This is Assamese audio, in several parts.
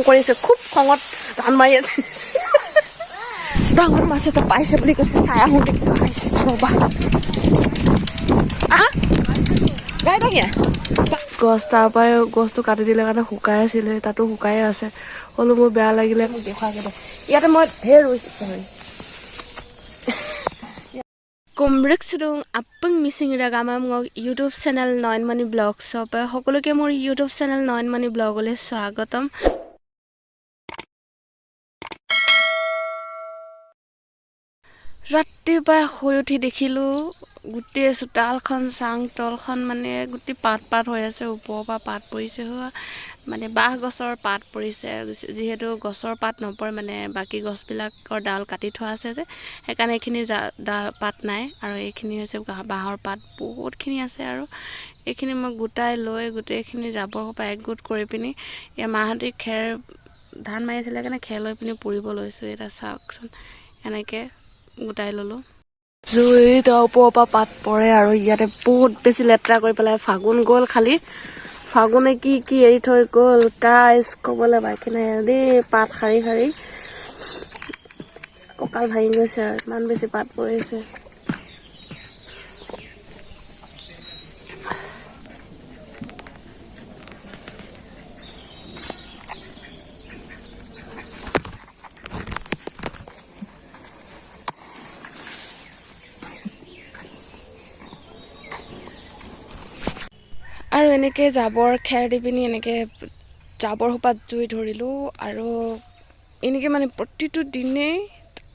কৰিছে খুব খঙত ধান মাৰি আছে ডাঙৰ মাছ এটা পাইছে বুলি কৈছে চাই আহোঁতে ৰ'বা গাই দাঙিয়া গছ তাৰ পৰাই গছটো কাটি দিলে কাৰণে শুকাই আছিলে তাতো শুকাই আছে হ'লেও মোৰ বেয়া লাগিলে মোক দেখুৱাকে দে ইয়াতে মই ঢেৰ ৰুইছোঁ Kumrik sedung apeng missing ragama mong YouTube channel Nayanmoni Vlogs sopa সকলোকে মোৰ YouTube channel Nayanmoni Vlog লৈ স্বাগতম ৰাতিপুৱা শুই উঠি দেখিলো গুটি চোতালখন চাং তলখন মানে গুটি পাত হৈ আছে ওপৰৰ পৰা পাত পৰিছে মানে বাহ গছৰ পাত পৰিছে যেহেতু গছৰ পাত নপৰে মানে বাকি গছবিলাকৰ ডাল কাটি থোৱা আছে যে সেইকাৰণে এখিনি পাত নাই আৰু এইখিনি হৈছে বাহৰ পাত বহুতখিনি আছে আৰু এইখিনি মই গুটাই লৈ গুটেইখিনি জাবৰ পৰা একগোট কৰি পিনি এই মাহতি খেৰ ধান মাৰি আছিল কাৰণে খেৰ লৈ পিনি পুৰিব লৈছো এটা চাওকচোন এনেকে গুটাই ললো জুইৰ ওপৰৰ পৰা পাত পৰে আৰু ইয়াতে বহুত বেছি লেতেৰা কৰি পেলাই ফাগুন গ'ল খালি ফাগুনে কি এৰি থৈ গ'ল গাইছ ক'বলৈ বাকী নাই দেই পাত শাৰী কঁকাল ভাঙি গৈছে আৰু ইমান বেছি পাত পৰিছে আৰু এনেকে জাবৰ খেৰ দি পিনি এনেকে জাবৰ হোপাত জুই ধৰিলো আৰু এনেকে মানে প্ৰতিটো দিনেই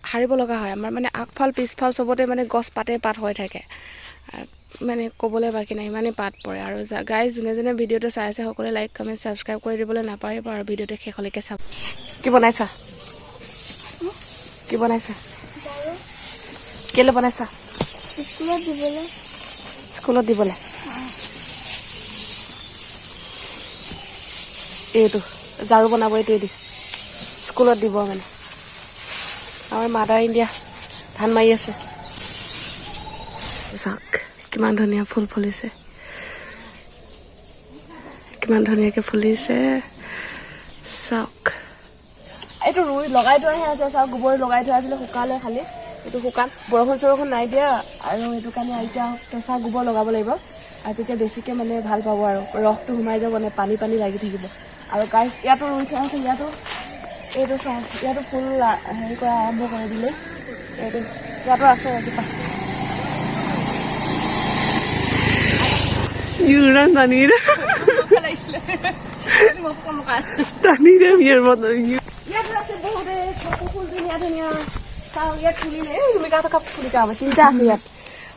হাৰিব লগা হয় আমাৰ মানে আগফাল পিছফাল সবতে মানে গছ পাতে পাত হৈ থাকে মানে ক'বলৈ বাকি নাই মানে পাত পৰে আৰু গাইজ যোনে ভিডিঅ'টো চাই আছে সকলোৱে লাইক কমেন্ট সাবস্ক্ৰাইব কৰি দিবলৈ নাপাহৰিব আৰু ভিডিঅ'টো শেষলৈকে চাব কি বনাইছা কেলে বনাইছা স্কুলত দিবলৈ এইটো জাৰু বনাব এইটোৱে দি স্কুলত দিব মানে আমাৰ মাদাৰ ইণ্ডিয়া ধান মাৰি আছে চাওক কিমান ধুনীয়া ফুল ফুলিছে কিমান ধুনীয়াকৈ ফুলিছে চাওক এইটো ৰুই লগাই থোৱাহে আছে চাওক গোবৰ লগাই থোৱা আছিলে শুকালে খালি এইটো শুকান বৰষুণ নাই দিয়া আৰু এইটো কাৰণে এতিয়া কেঁচা গোবৰ লগাব লাগিব আৰু তেতিয়া বেছিকৈ মানে ভাল পাব আৰু ৰসটো সোমাই যাব মানে পানী লাগি থাকিব আৰু গাইজ ইয়াতো ৰুই থোৱা আছে এইটো চাওঁ ইয়াতো ফুল হেৰি কৰা আৰম্ভ কৰি দিলে এইটো ইয়াতো আছে ৰাতিপুৱা ইয়াতো আছে বহুতে ফুল ধুনীয়া চাওঁ ইয়াত ফুলিলে ভূমিকা থকা ফুলিকা হ'ব তিনিটা আছে ইয়াত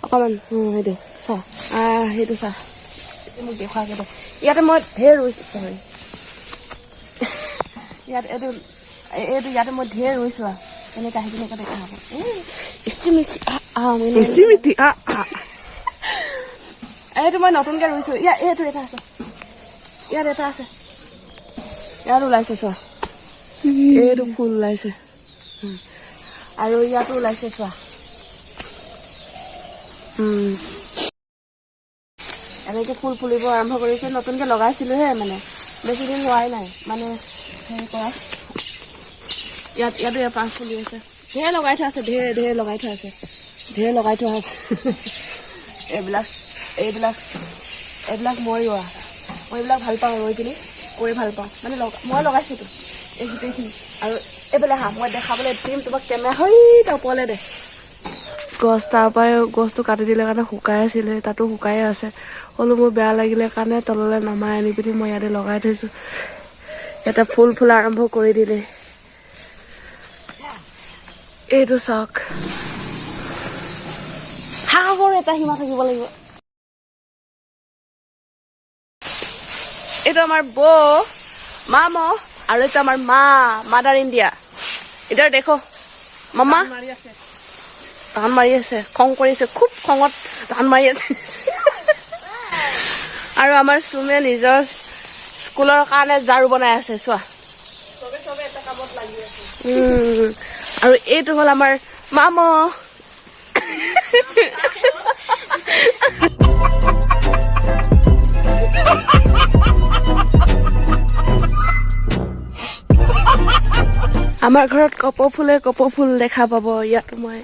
অকণমান সেইটো চাওঁ সেইটো চা মোক দেখুৱাকে দে ইয়াতে মই ঢেৰ ৰুইছোঁ ইয়াতে মই ঢেৰ ৰুইছোঁ আৰু এনেকৈ আহি কিনে দেখা হ'ব এইটো মই নতুনকৈ ৰুইছোঁ এইটো এটা আছে ইয়াত এটা আছে ইয়াত ওলাইছে চোৱা এইটো ফুল ওলাইছে আৰু ইয়াতো ওলাইছে চোৱা এনেকৈ ফুল ফুলিব আৰম্ভ কৰিছে নতুনকৈ লগাইছিলোঁহে মানে বেছি দিন হোৱাই নাই মানে হেৰি কৰা ইয়াতো পাঁচ ফুলি আছে ঢেৰ লগাই থোৱা আছে ঢেৰ লগাই থোৱা আছে এইবিলাক মই ৰোৱা মই এইবিলাক ভাল পাওঁ ৰুই পিনি কৰি ভাল পাওঁ মানে মই লগাইছোঁতো এই গোটেইখিনি আৰু এইবিলাক মই দেখাবলৈ দিম তোমাক কেমেৰা তাৰ ওপৰলৈ দে গছ তাৰ পৰাই গছটো কাটি দিলে কাৰণে শুকাই আছিলে তাতো শুকাই আছে হ'লেও মোৰ বেয়া লাগিলে কাৰণে তললৈ নমাই আনি পিনি মই ইয়াতে লগাই থৈছোঁ এটা ফুল আৰম্ভ কৰি দিলে এইটো চাওক হাঁহৰ এটা সীমা থাকিব লাগিব এইটো আমাৰ বৌ মাম আৰু এইটো আমাৰ মাদাৰ ইণ্ডিয়া এতিয়া দেখো মামা ধান মাৰি আছে খং কৰিছে খুব খঙত ধান মাৰি আছে আৰু আমাৰ চুমে নিজৰ স্কুলৰ কাৰণে জাৰু বনাই আছে চোৱা আৰু এইটো হ'ল আমাৰ মাম আমাৰ ঘৰত কপৌ ফুল দেখা পাব ইয়াতো মই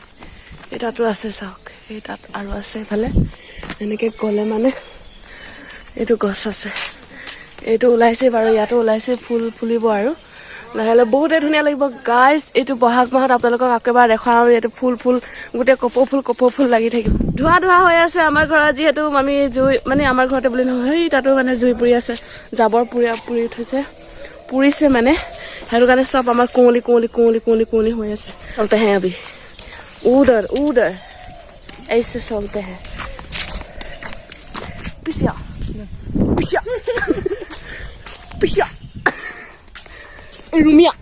এটাতো আছে চাওক এই তাত আৰু আছে এইফালে এনেকৈ গ'লে মানে এইটো গছ আছে এইটো ওলাইছে বাৰু ইয়াতো ওলাইছে ফুল ফুলিব আৰু লাহে লাহে বহুতে ধুনীয়া লাগিব গাইজ এইটো বহাগ মাহত আপোনালোকক একেবাৰে দেখাওঁ আৰু ইয়াতে ফুল গোটেই কপৌ ফুল লাগি থাকিব ধোঁৱা হৈ আছে আমাৰ ঘৰত যিহেতু আমি জুই মানে আমাৰ ঘৰতে বুলি নহয় সেই তাতো মানে জুই পুৰি আছে জাবৰ পুৰি উঠিছে পুৰিছে মানে সেইটো কাৰণে চব আমাৰ কুঁৱলী হৈ আছে চলতে হে अभी उधर ऐसे चलते हैं पिछा रुमिया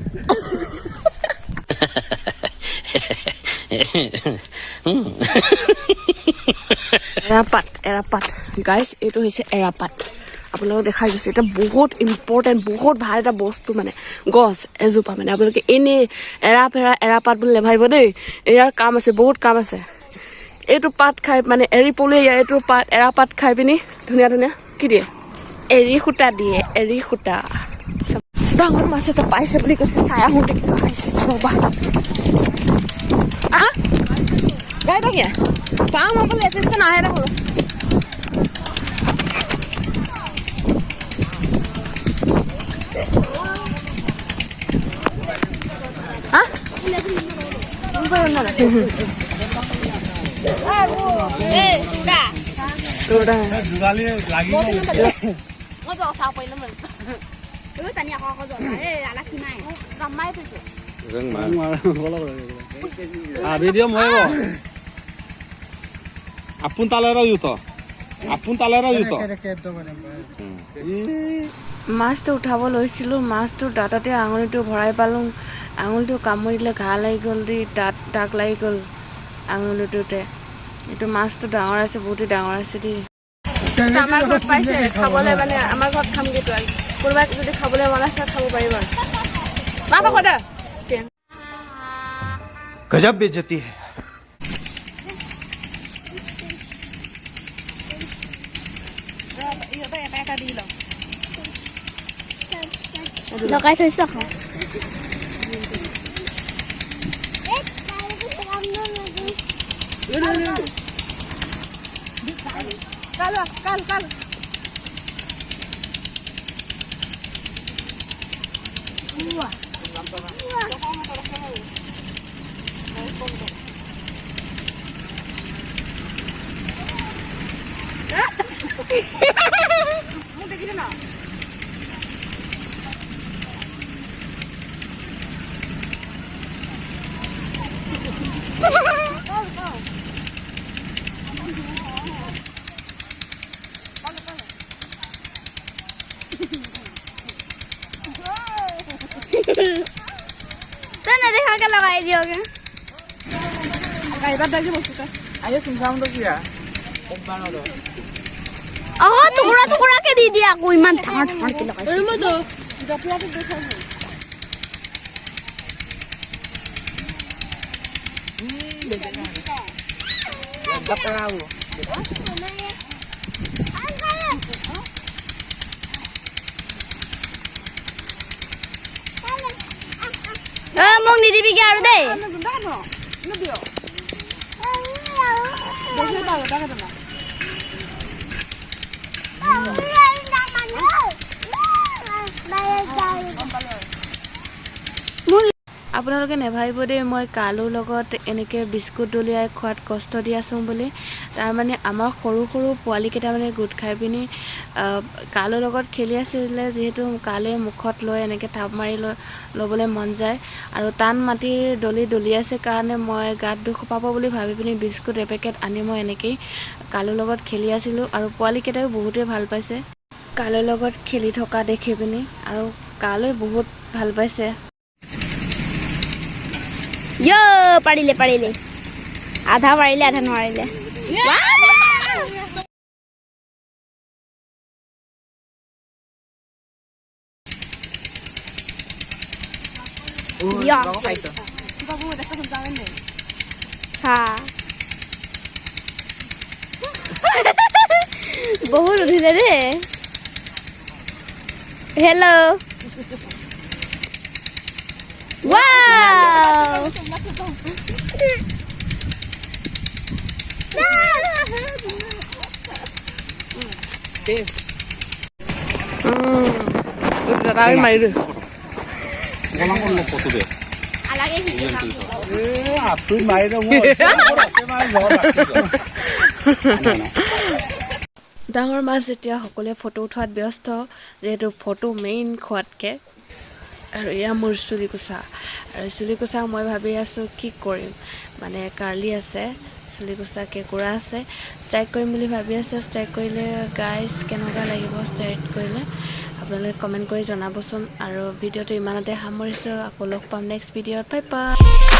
এৰাপাত গাইজ এইটো হৈছে এৰাপাত আপোনালোকে দেখাই গৈছে এটা বহুত ইম্পৰ্টেণ্ট বহুত ভাল এটা বস্তু মানে গছ এজোপা মানে আপোনালোকে এনেই এৰাপাত বুলি নেভাবিব দেই ইয়াৰ কাম আছে বহুত কাম আছে এইটো পাত খাই মানে এৰি পলুৱে এইটো এৰাপাত খাই পিনি ধুনীয়া কি দিয়ে এৰী সূতা দিয়ে এৰী সূতা ডাঙৰ মাছ এটা পাইছে বুলি কৈছে চাই আহোঁতে ৰ'বা গাই থাকে পাওঁ মই বোলে এটেষ্টে নাহে দেখোন Apun talera yuto. মাছটো উঠাব লৈছিলোঁ মাছটো দাঁততে আঙুলিটো ভৰাই পালোঁ আঙুলিটো কামুৰিলে ঘাঁ লাগি গ'ল দি দাগ লাগি গ'ল আঙুলিটোতে এইটো মাছটো ডাঙৰ আছে বহুতেই ডাঙৰ আছে দেই আমাৰ ঘৰত পাইছে খাবলৈ মানে আমাৰ ঘৰত খামগৈ তো কোনোবাই যদি খাবলৈ মন আছে খাব পাৰিব गजब बेइज्जती है লগাই থৈছ কাল Tana deja que la vaya yo que. Ay, va a dar que música. Ayo sungkam to kiya kompano to टुकड़ा के दी दिया कोई मन ठाट के लगा अरे मत दो जपला के देखो जपरा वो mong ni di bigyan ro deh আপোনালোকে নেভাবিব দেই মই কালুৰ লগত এনেকৈ বিস্কুট দলিয়াই খোৱাত কষ্ট দি আছোঁ বুলি তাৰমানে আমাৰ সৰু পোৱালি কেইটা মানে গোট খাই পিনি কালুৰ লগত খেলি আছিলে যিহেতু কালে মুখত লৈ এনেকৈ থাপ মাৰি ল'বলৈ মন যায় আৰু টান মাটি দলি আছে কাৰণে মই গাত দুখ পাব বুলি ভাবি পিনি বিস্কুট এপেকেট আনি মই এনেকৈ কালুৰ লগত খেলি আছিলোঁ আৰু পোৱালি কেইটাও বহুতেই ভাল পাইছে কালুৰ লগত খেলি থকা দেখি পিনি আৰু কালুৱে বহুত ভাল পাইছে Yo, parile. Adha parile, adha no parile. Yes. Ha. बहुत उठिले रे. Hello. Wow. দাদা আমি মাৰি দিওঁ ফটো দে Alage video আপুনি মাৰি দিওঁ ডাঙৰ মাছ এতিয়া সকলোৱে ফটো উঠোৱাত ব্যস্ত যিহেতু ফটো মেইন খোৱাতকৈ আৰু এয়া মোৰ চুলিকোছা আৰু চুলিকোছা মই ভাবি আছোঁ কি কৰিম মানে কাৰ্লি আছে চুলিকোছা কেঁকুৰা আছে ষ্ট্ৰাইক কৰিম বুলি ভাবি আছোঁ ষ্ট্ৰাইক কৰিলে গাইজ কেনেকুৱা লাগিব ষ্ট্ৰাইক কৰিলে আপোনালোকে কমেণ্ট কৰি জনাবচোন আৰু ভিডিঅ'টো ইমানতে সামৰিছোঁ আকৌ লগ পাম নেক্সট ভিডিঅ'ত বাই বাই